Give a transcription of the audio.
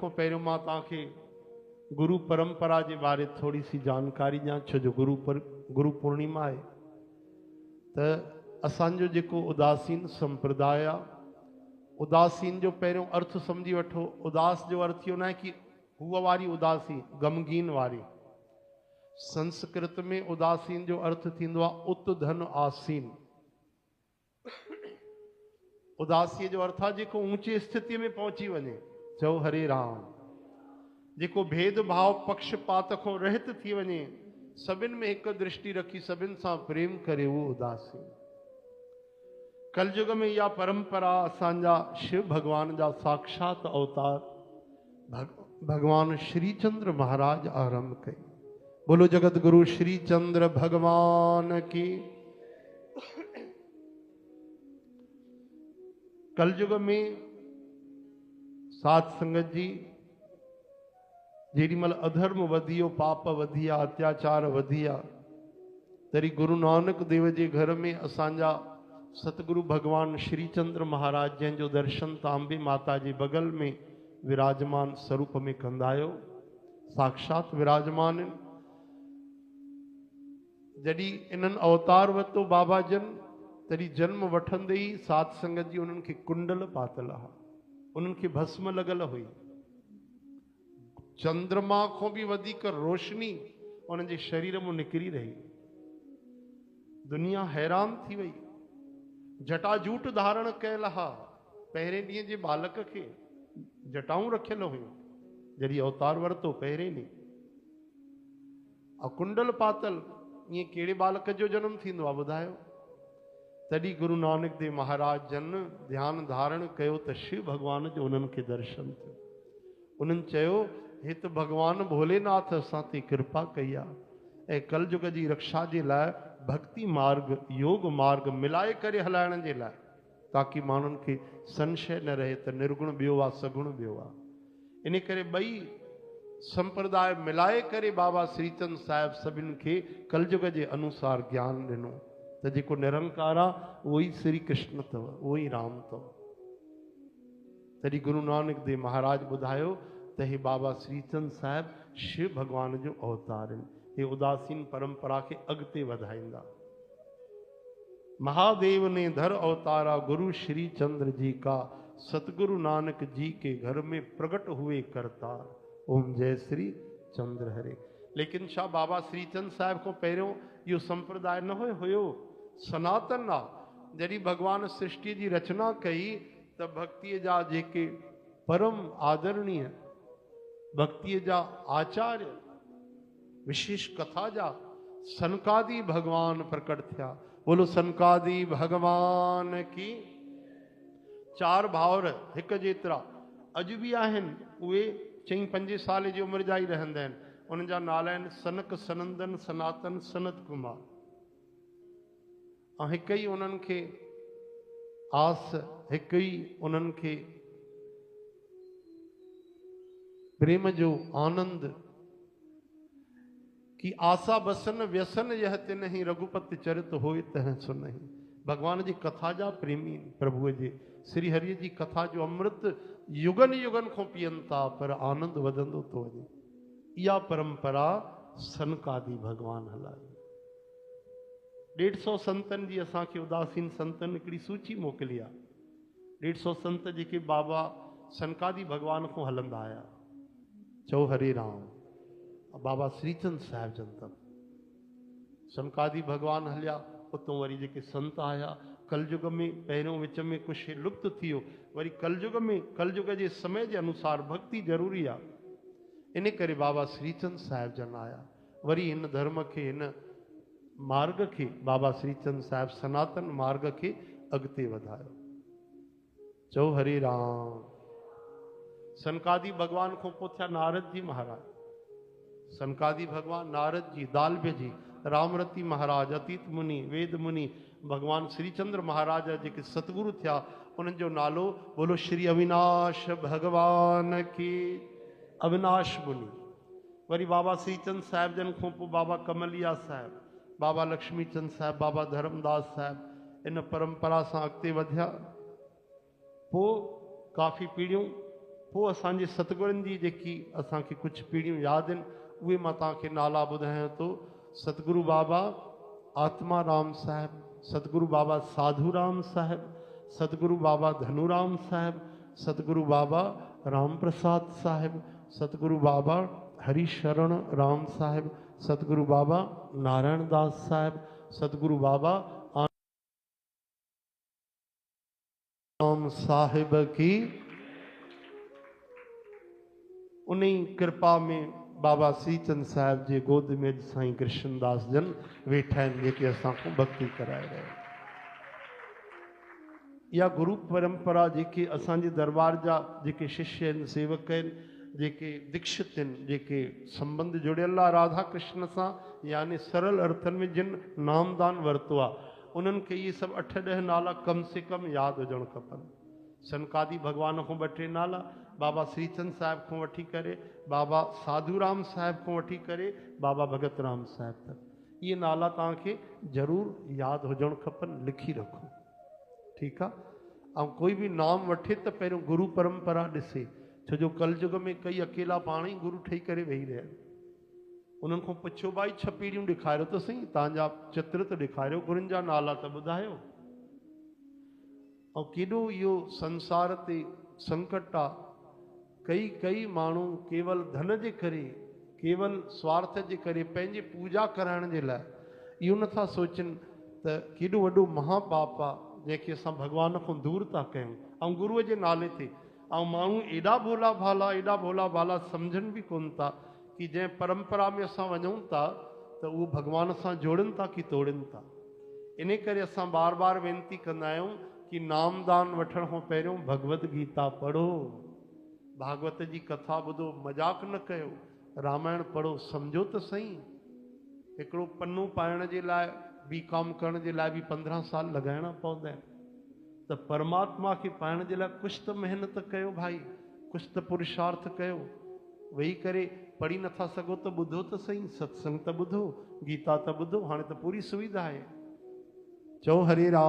खां पहिरियों मां तव्हांखे गुरु परंपरा जे बारे थोड़ी सी जानकारी ॾियां, छो जो गुरु पूर्णिमा आहे। त असांजो जेको उदासीन संप्रदाय आहे, उदासीन जो पहिरियों अर्थ समझी वठो। उदास जो अर्थ इहो न आहे कि हुआ वारी उदासी, गमगीन वारी। संस्कृत में उदासीन जो अर्थ थींदो आहे उत धन आसीन। उदासीअ जो अर्थ आहे जेको ऊंचे स्थिति में पहुची वञे। चओ हरे राम। जेको भेदभाव पक्षपात खां रहित थी वञे, सभिनि में हिकु दृष्टि रखी सभिनि सां प्रेम करे, उहो उदासीन। कलयुग में इहा परंपरा असांजा शिव भगवान जा साक्षात अवतार भगवान श्रीचंद्र महाराज आरंभ कई। बोलो जगत गुरु श्रीचंद्र भगवान की। कलयुग में साध संगत जी जेॾी महिल अधर्म वधियो, पाप वधिया, अत्याचार वधिया, तरी गुरु नानक देव जे घर में असांजा सतगुरु भगवान श्रीचंद्र महाराज, जंहिंजो दर्शन तव्हां अम्बे माता जे बगल में विराजमान स्वरूप में कंदा आहियो, साक्षात विराजमान आहिनि। जॾहिं इन्हनि अवतार वरितो बाबा जन, तॾहिं जन्म वठंदे ई साध संगत जी उन्हनि खे कुंडल पातल हा, उन्हनि खे भस्म लॻल हुई। चंद्रमा खां बि वधीक रोशनी उन्हनि जे शरीर मां निकिरी रही। दुनिया हैरान थी वई। जटाजूट धारण कयल हा। पहिरें ॾींहं जे बालक खे जटाऊं रखियल हुयूं, जॾहिं अवतार वरितो पहिरें ॾींहुं। कुंडल पातल, ईअं कहिड़े बालक जो जनम थींदो आहे ॿुधायो? तॾहिं गुरु नानक देव महाराज जन ध्यान धारण कयो त शिव भगवान जो उन्हनि खे दर्शन थियो। उन्हनि चयो, हे त भगवान भोलेनाथ असां ते कृपा कई आहे ऐं कलयुग जी रक्षा जे लाइ भक्ति मार्ग, योग मार्ग मिलाए करे हलाइण जे लाइ, ताकि माण्हुनि खे संशय न रहे त निर्गुण ॿियो आहे, सगुण ॿियो आहे। इन करे ॿई संप्रदाय मिलाए करे बाबा श्रीचंद साहिब सभिनि खे कलयुग जे अनुसार ज्ञान ॾिनो त जेको निरंकार आहे उहो ई श्री कृष्ण अथव, उहो ई राम अथव। तॾहिं गुरु नानक देव महाराज ॿुधायो त हे बाबा श्रीचंद साहिब शिव भगवान जो अवतार आहिनि। हे उदासीन परंपरा के अगते वधाईंदा। महादेव ने धर अवतारा गुरु श्री चंद्र जी का, सतगुरु नानक जी के घर में प्रकट हुए करतार। ओम जय श्री चंद्र हरे। लेकिन छा बाबा श्रीचंद साहिब को पहिरियों इहो संप्रदाय न हुयो? सनातन आहे। जॾहिं भगवान सृष्टि जी रचना कई त भक्तिअ जा जेके परम आदरणीय भक्तिअ जा आचार्य, विशेष कथा जा सनकादि भगवान प्रकट थिया। बोलो सनकादि भगवान की। चार भाउर हिक जेतिरा अॼु बि आहिनि, उहे 4-5 साल जी उमिरि जा ई रहंदा आहिनि। उन्हनि जा नाला आहिनि सनक, सनंदन, सनातन, सनत कुमार। ऐं हिकु ई उन्हनि खे आस, हिकु ई उन्हनि खे प्रेम जो आनंद कि आशा बसन व्यसन यह तिन्ही रघुपति चरित होए तह सुनहि। भगवान जी कथा जा प्रेमी प्रभुअ जे श्री हरिय जी कथा जो अमृत युगन युगन खां पीअनि था, पर आनंद वधंदो थो वञे। इहा परंपरा सनकादि भगवान हलाए। 150 संतनि जी असांखे उदासीन संतनि हिकिड़ी सूची मोकिली आहे। 150 संत जेके बाबा सनकादि भगवान खां हलंदा आया। चओ हरे राम। बाबा श्रीचंद साहिब जन तक सनकादि भगवान हलिया, उतों वरी जेके संत आया। कलयुग में पहिरियों विच में कुछ लुप्त थियो, वरी कलयुग में कलयुग जे समय जे अनुसार भक्ति जरूरी आहे। इन करे बाबा श्रीचंद साहिब जन आया। वरी इन धर्म के, इन मार्ग के बाबा श्रीचंद साहिब सनातन मार्ग के अगते वधायो। चओ हरे राम। सनकादि भगवान को पोथिया नारद जी महाराज। सनकादि भगवान, नारद जी, दालभ्य जी, रामरती महाराज, अतीत मुनि, वेद मुनि, भगवान श्रीचंद्र महाराज जेके सतगुरु थिया, उन्हनि जो नालो बोलो श्री अविनाश भगवान की। अविनाश मुनि। वरी बाबा श्रीचंद साहिब जन खां पोइ बाबा कमलिया साहिब, बाबा लक्ष्मी चंद साहिब, बाबा धर्मदास साहिब इन परंपरा सां अॻिते वधिया। पोइ काफ़ी पीढ़ियूं पोइ असांजे सतगुरनि जी जेकी असांखे कुझु पीढ़ियूं यादि आहिनि उहे मां तव्हांखे नाला ॿुधायां थो। सतगुरु बाबा आत्माराम साहिब, सतगुरु बाबा साधूराम साहिब, सतगुरु बाबा धनुराम साहिब, सतगुरु बाबा राम प्रसाद साहिब, सतगुरु बाबा हरिशरण राम साहिब, सतगुरु बाबा नारायण दास साहिब, सतगुरु बाबा राम साहिब की। उन्हीं कृपा में बाबा श्रीचंद साहिब जे गोद में साईं कृष्णदास जन वेठा आहिनि जेके असांखे भक्ति कराए रहिया आहिनि। या गुरु परंपरा जेके असांजे दरबार जा जेके शिष्य आहिनि, सेवक आहिनि, जेके दीक्षित आहिनि, जेके संबंध जुड़ियल आहे राधा कृष्ण सां, यानी सरल अर्थनि में जिन नामदान वरितो आहे उन्हनि खे इहे सभु 8-10 नाला कम से कम यादि हुजणु खपनि। सनकादी भगवान खां 2-3 नाला, बाबा श्रीचंद साहिब खां वठी करे बाबा साधूराम साहिब खां वठी करे बाबा भगत राम साहिब तक, इहे नाला तव्हांखे ज़रूरु यादि हुजणु खपनि, लिखी रखो, ठीकु आहे। ऐं कोई बि नाम वठे त पहिरियों गुरु परंपरा ॾिसे, छो जो कलयुग में कई अकेला पाण ई गुरु ठही करे वेही रहिया आहिनि। उन्हनि खां पुछो भाई 6 पीढ़ियूं ॾेखारियो त सही, तव्हांजा चित्र त ॾेखारियो, गुरुनि जा नाला त ॿुधायो। ऐं केॾो इहो संसार ते संकट आहे, कई माण्हू केवल धन जे करे, केवल स्वार्थ जे करे, पंहिंजे पूजा कराइण जे लाइ इहो नथा सोचनि त केॾो वॾो महापाप आहे जंहिंखे असां भॻवान खां दूरि था कयूं ऐं गुरूअ जे नाले ते। ऐं माण्हू एॾा भोला भाला सम्झनि बि कोन था कि जंहिं परंपरा में असां वञूं था त उहो भॻवान सां जोड़नि था कि तोड़नि था। इन करे असां बार बार वेनिती कंदा आहियूं कि नामदान वठण खां पहिरियों भगवत गीता पढ़ो, भागवत जी कथा ॿुधो, मजाक न कयो, रामायण पढ़ो, सम्झो त सही। हिकिड़ो पन्नो पाइण जे लाइ, B.Com करण जे लाइ बि 15 साल लॻाइणा पवंदा आहिनि, त परमात्मा खे पाइण जे लाइ कुझु त महिनत कयो भाई, कुझु त पुरुषार्थ कयो। वेही करे पढ़ी नथा सघो त ॿुधो त सही, सत्संग त ॿुधो, गीता त ॿुधो, हाणे त पूरी सुविधा आहे। चओ हरे राम।